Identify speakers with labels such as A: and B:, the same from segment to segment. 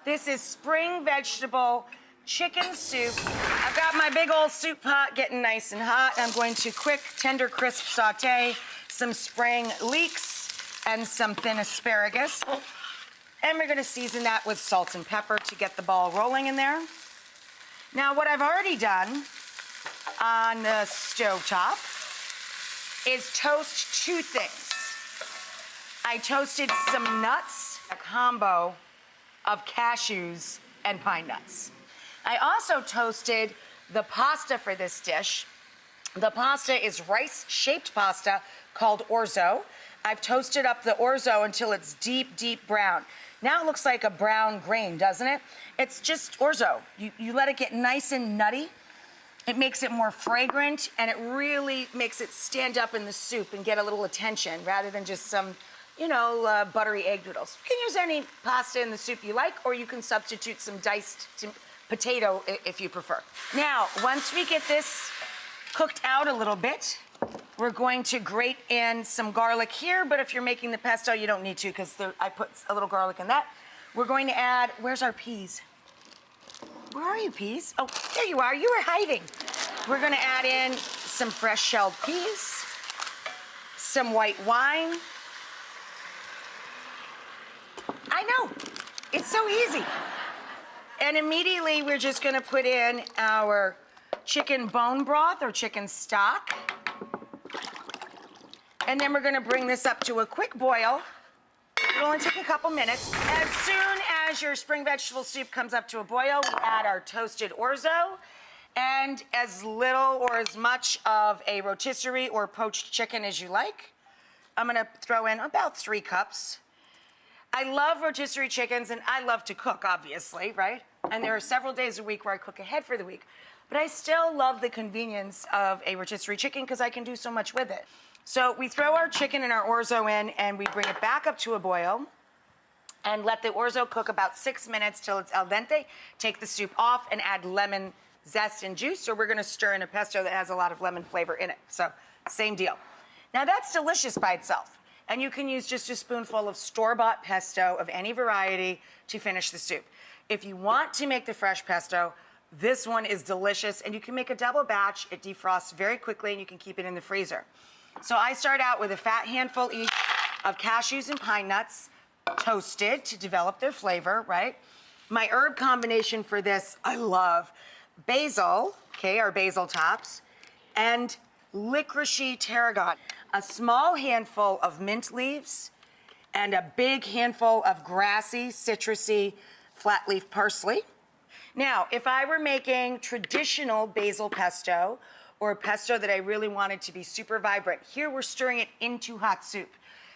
A: This is spring vegetable chicken soup. I've got my big old soup pot getting nice and hot. I'm going to quick, tender, crisp saute some spring leeks and some thin asparagus. And we're gonna season that with salt and pepper to get the ball rolling in there. Now, what I've already done on the stovetop is toast two things. I toasted some nuts, a combo of cashews and pine nuts. I also toasted the pasta for this dish. The pasta is rice-shaped pasta called orzo. I've toasted up the orzo until it's deep, deep brown. Now it looks like a brown grain, doesn't it? It's just orzo. You let it get nice and nutty. It makes it more fragrant, and it really makes it stand up in the soup and get a little attention rather than just some, buttery egg noodles. You can use any pasta in the soup you like, or you can substitute some diced potato if you prefer. Now, once we get this cooked out a little bit, we're going to grate in some garlic here, but if you're making the pesto, you don't need to because I put a little garlic in that. We're going to add, where's our peas? Where are you, peas? Oh, there you are, you were hiding. We're gonna add in some fresh shelled peas, some white wine. I know, it's so easy. And immediately we're just gonna put in our chicken bone broth or chicken stock. And then we're gonna bring this up to a quick boil. It'll only take a couple minutes. As soon as your spring vegetable soup comes up to a boil, we add our toasted orzo and as little or as much of a rotisserie or poached chicken as you like. I'm gonna throw in about 3 cups. I love rotisserie chickens and I love to cook, obviously, right? And there are several days a week where I cook ahead for the week. But I still love the convenience of a rotisserie chicken because I can do so much with it. So we throw our chicken and our orzo in and we bring it back up to a boil and let the orzo cook about 6 minutes till it's al dente. Take the soup off and add lemon zest and juice. So we're gonna stir in a pesto that has a lot of lemon flavor in it. So same deal. Now that's delicious by itself. And you can use just a spoonful of store-bought pesto of any variety to finish the soup. If you want to make the fresh pesto, this one is delicious and you can make a double batch. It defrosts very quickly and you can keep it in the freezer. So I start out with a fat handful each of cashews and pine nuts, toasted to develop their flavor, right? My herb combination for this, I love basil, okay, our basil tops, and licoricey tarragon. A small handful of mint leaves and a big handful of grassy, citrusy, flat leaf parsley. Now, if I were making traditional basil pesto, or a pesto that I really wanted to be super vibrant, here we're stirring it into hot soup.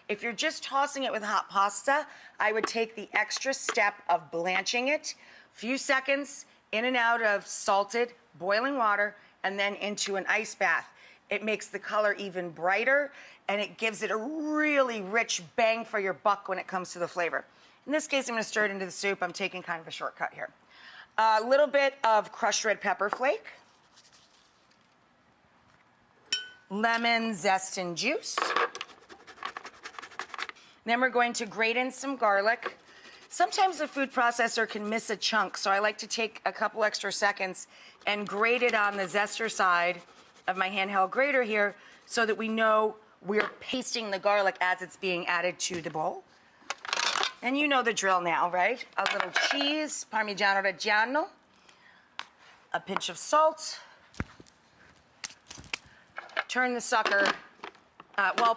A: If you're just tossing it with hot pasta, I would take the extra step of blanching it, a few seconds in and out of salted, boiling water, and then into an ice bath. It makes the color even brighter, and it gives it a really rich bang for your buck when it comes to the flavor. In this case, I'm gonna stir it into the soup. I'm taking kind of a shortcut here. A little bit of crushed red pepper flake, lemon zest and juice. Then we're going to grate in some garlic. Sometimes the food processor can miss a chunk, so I like to take a couple extra seconds and grate it on the zester side of my handheld grater here so that we know we're pasting the garlic as it's being added to the bowl. And you know the drill now, right? A little cheese, Parmigiano Reggiano, a pinch of salt. Turn the sucker,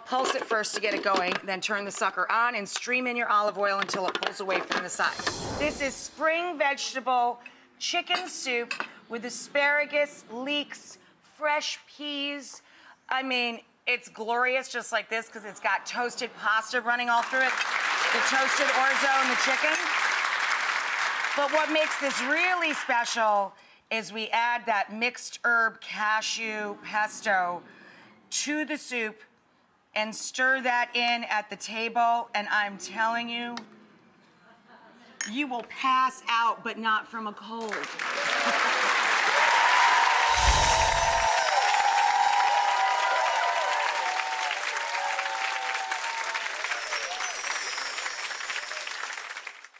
A: pulse it first to get it going, then turn the sucker on and stream in your olive oil until it pulls away from the sides. This is spring vegetable chicken soup with asparagus, leeks, fresh peas. I mean, it's glorious just like this because it's got toasted pasta running all through it, the toasted orzo and the chicken. But what makes this really special is we add that mixed herb cashew pesto to the soup and stir that in at the table, and I'm telling you, you will pass out, but not from a cold.